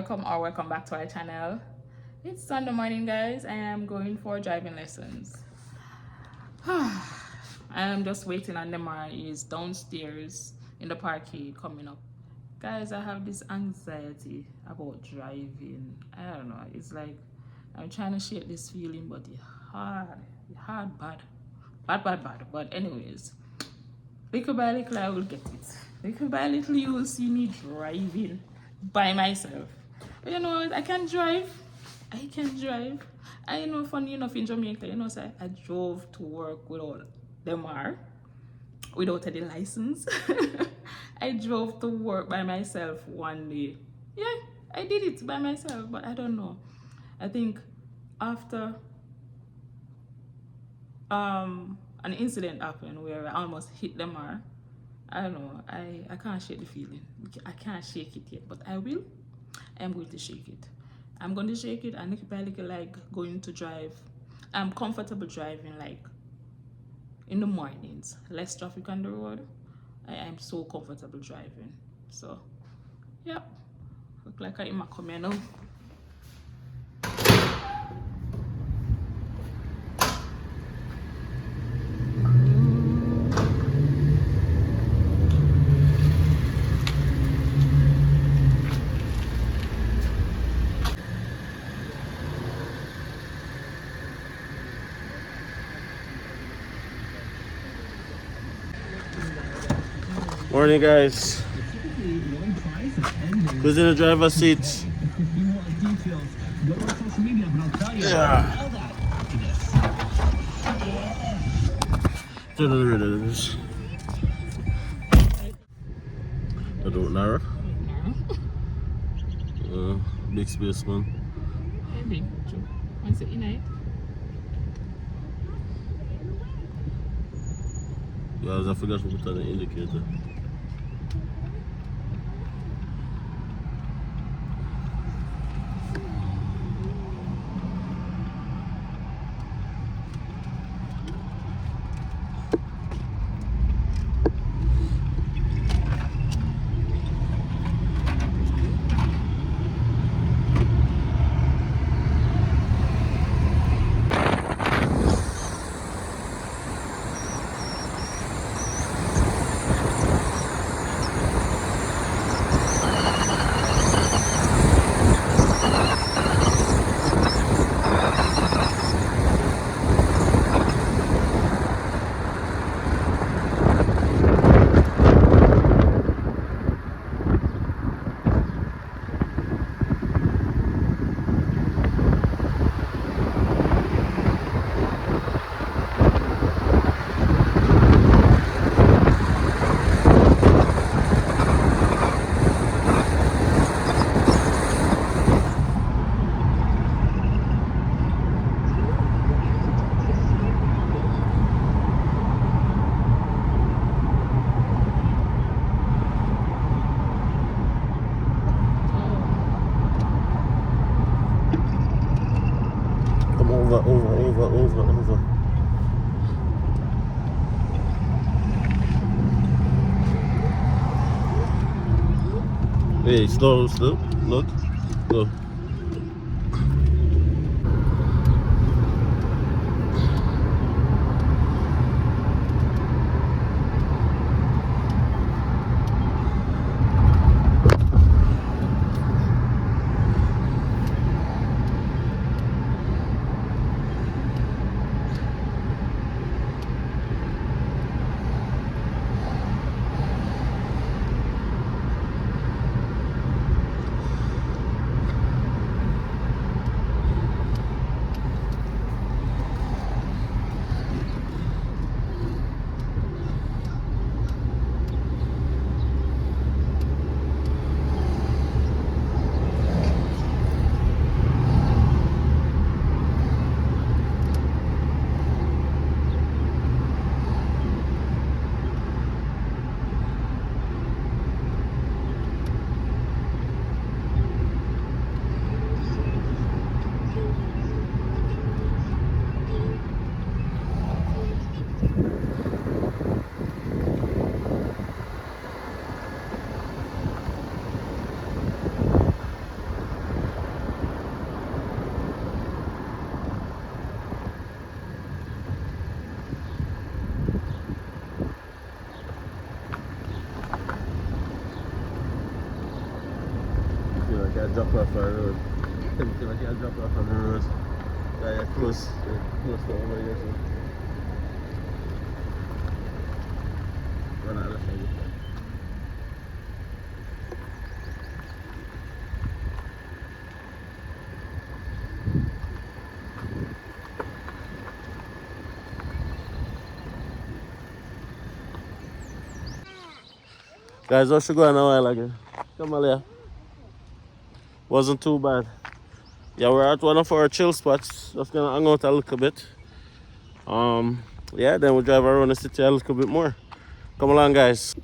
welcome back to our channel. It's Sunday morning, guys. I am going for driving lessons. I am just waiting on the man. He's downstairs in the parkade coming up. Guys, I have this anxiety about driving. I don't know, it's like I'm trying to shake this feeling, but it's hard, bad. But anyways, little by little I will get it. Little by little you will see me driving by myself. But you know what? I can drive. I know, funny enough, in Jamaica, so I drove to work without without any license. I drove to work by myself one day. Yeah, I did it by myself, but I don't know. I think after an incident happened where I almost hit the mar. I don't know. I can't shake the feeling. I can't shake it yet, but I will. I am going to shake it. I'm going to shake it and little by little, like going to drive. I'm comfortable driving like in the mornings, less traffic on the road. I am so comfortable driving. So, yep. Look like I'm coming now. Morning, guys. Who's in the driver's seat? Yeah. Turn on the radiators. I don't narrow. Big space, man. Big, true. Once it in it. Guys, I forgot to put on the indicator. Over. Hey, slow, look, go. drop off on the road. Tempting I can't drop off on the road. Yeah, close to over here. So. Run out of time. Guys, I should go on a while again. Come on, here. Wasn't too bad. Yeah, we're at one of our chill spots. Just gonna hang out a little bit. Yeah, then we'll drive around the city a little bit more. Come along, guys.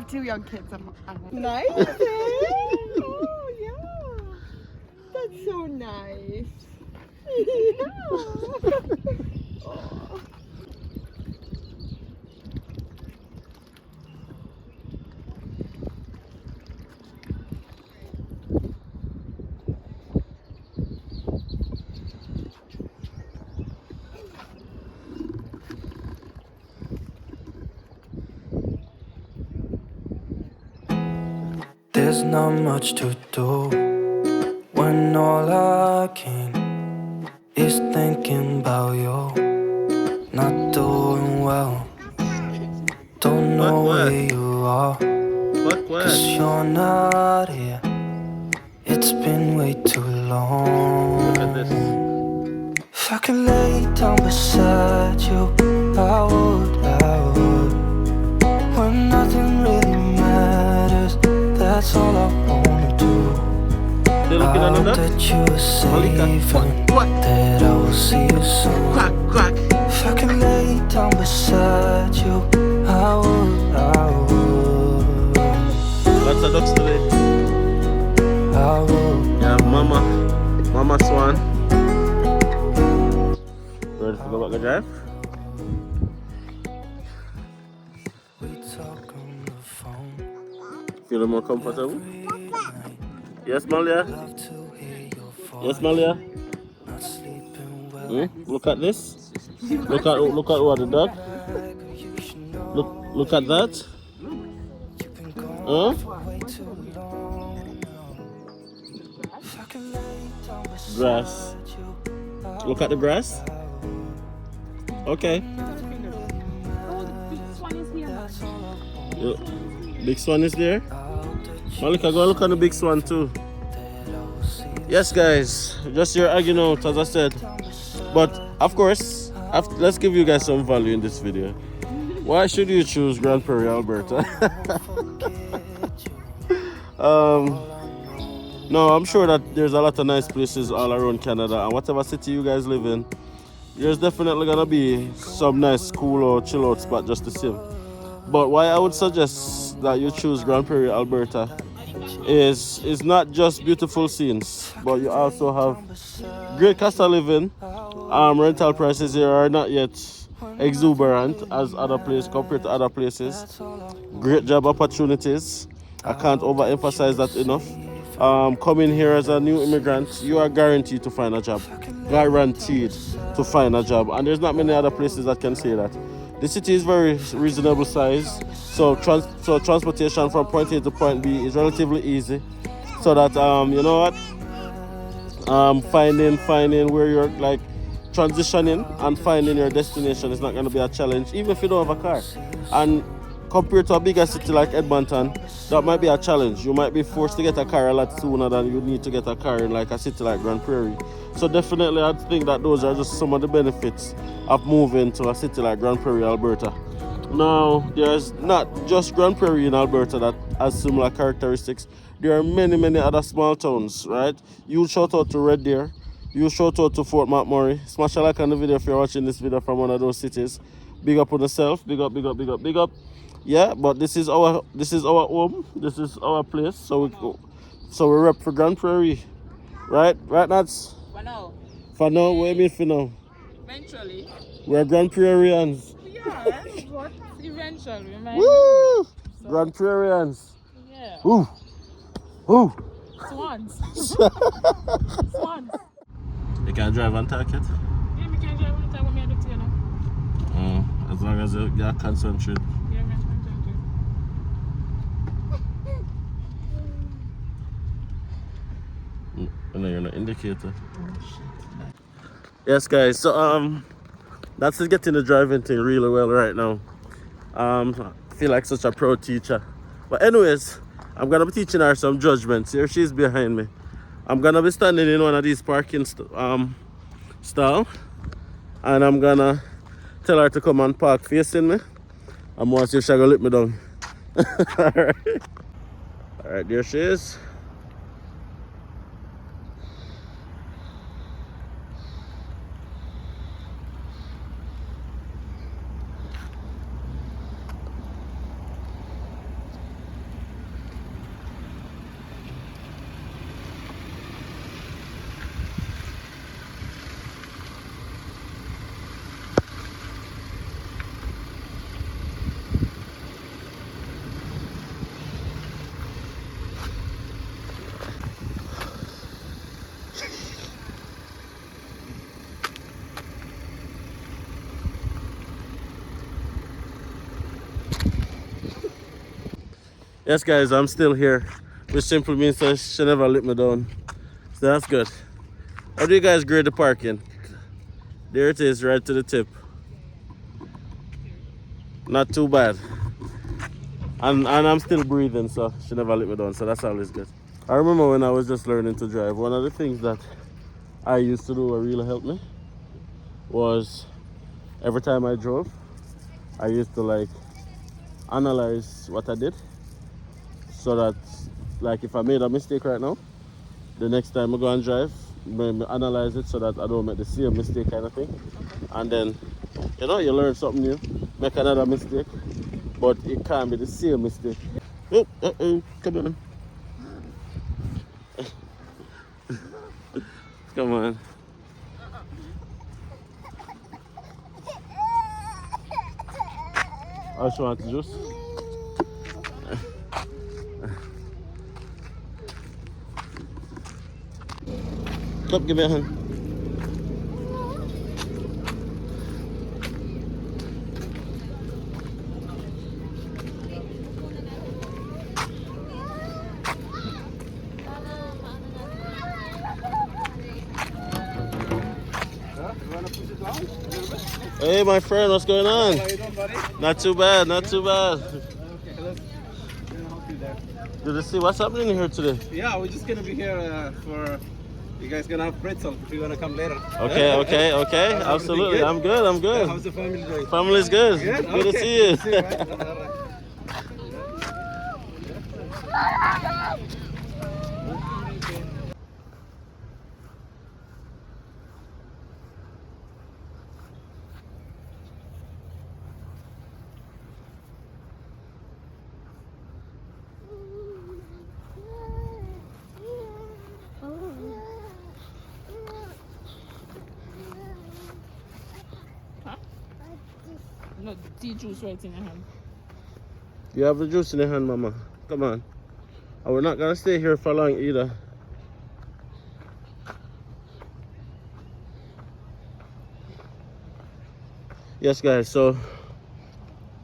Two young kids. I'm nice. Oh yeah, that's so nice. Yeah. Oh. There's not much to do when all I can is thinking about you. Not doing well, don't know where you are, 'cause you're not here. It's been way too long. Look at this. If I could lay down beside you, I would. When nothing really matters, that's all I wanna Wanda? that you were saving, Quack. that I will see you soon. Quack, quack. If I can lay down beside you, I would, I would, Lots of ducks today. I would. Yeah, Mama Swan. Ready to go back and drive? We talk on the phone. Feeling more comfortable? Yes, Malia? Love to hear your voice. Yes, Malia? Not sleeping well. Look at this. Look at what the dog. You should know Look at that. you've been gone Huh? for way too long now. If I can lay down beside Grass. you, Look at the grass. Okay. Yeah. Big swan is there. Malika, go and look at the big swan too. Yes, guys, just here arguing out, as I said. But of course, let's give you guys some value in this video. Why should you choose Grand Prairie, Alberta? No, I'm sure that there's a lot of nice places all around Canada, and whatever city you guys live in, there's definitely gonna be some nice cool or chill out spot just the same. But why I would suggest that you choose Grand Prairie, Alberta is not just beautiful scenes, but you also have great cost of living. Rental prices here are not yet exuberant as other places compared to other places. Great job opportunities. I can't overemphasize that enough. Coming here as a new immigrant, you are guaranteed to find a job. Guaranteed to find a job. And there's not many other places that can say that. The city is very reasonable size, so transportation from point A to point B is relatively easy. So that you know what, finding where you're like transitioning and finding your destination is not going to be a challenge, even if you don't have a car. And compared to a bigger city like Edmonton, that might be a challenge. You might be forced to get a car a lot sooner than you need to get a car in like a city like Grand Prairie. So definitely I think that those are just some of the benefits of moving to a city like Grand Prairie, Alberta. Now, there's not just Grand Prairie in Alberta that has similar characteristics. There are many other small towns, right? You shout out to Red Deer. You shout out to Fort McMurray. Smash a like on the video if you're watching this video from one of those cities. Big up on yourself. Big up. Yeah, but this is our home. This is our place. So we rep for Grand Prairie, right? Right, Nats? For now. For now, what do you mean for now? Eventually. We're Grand Prairians. Yeah, but eventually, man. Woo! So, Grand Prairians. yeah. Woo! Woo! Swans. Swans. You can drive and talk it? Yeah, we can drive on the time when we are the tailor. As long as you're concentrated. Yeah, we can And then you're an indicator. Yes, guys. So that's just getting the driving thing really well right now. I feel like such a pro teacher. But anyways, I'm gonna be teaching her some judgments. Here she's behind me. I'm gonna be standing in one of these parking stall, and I'm gonna tell her to come and park facing me. I'm gonna see if she's gonna let me down. Alright, there she is. Yes, guys, I'm still here, which simply means that she never let me down. So that's good. How do you guys grade the parking? There it is, right to the tip. Not too bad. And I'm still breathing, so she never let me down, so that's always good. I remember when I was just learning to drive, one of the things that I used to do that really helped me was every time I drove, I used to like analyze what I did, so that like if I made a mistake right now, The next time I go and drive, I analyze it so that I don't make the same mistake kind of thing. And then, you know, you learn something new, make another mistake, but it can't be the same mistake. Oh, come on. Come on. I just want to juice. Come, give me a hand. Hey, my friend, what's going on? How you doing, buddy? Not too bad, not too bad. Okay, let's help you there. Did you see what's happening here today? Yeah, we're just gonna be here for. You guys gonna have pretzel if you wanna come later. Okay, okay, okay. How's Absolutely. everything good? I'm good. How's the family doing? Family's good. Good? Good to Okay. see you. See you, right? All right. No, tea juice right in your hand. You have the juice in your hand, Mama. Come on. And we're not gonna stay here for long either. Yes, guys. So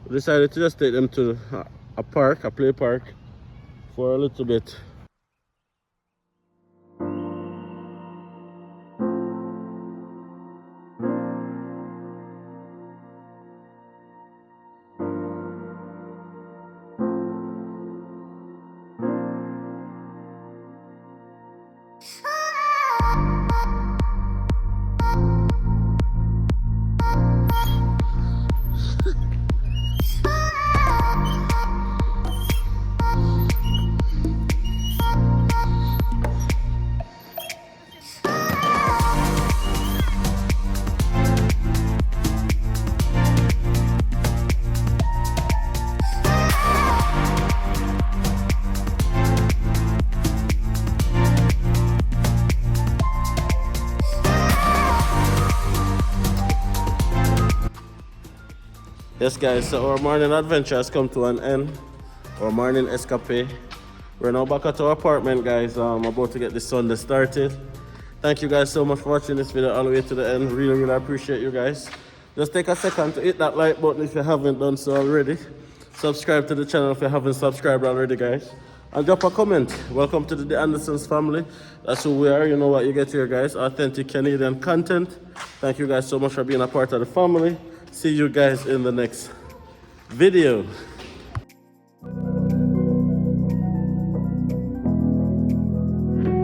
we decided to just take them to a park, a play park, for a little bit. Yes, guys, so our morning adventure has come to an end. Our morning escape. We're now back at our apartment, guys. I'm about to get this Sunday started. Thank you guys so much for watching this video all the way to the end. Really, really appreciate you guys. Just take a second to hit that like button if you haven't done so already. Subscribe to the channel if you haven't subscribed already, guys. And drop a comment. Welcome to the Andersons family. That's who we are. You know what you get here, guys. Authentic Canadian content. Thank you guys so much for being a part of the family. See you guys in the next video.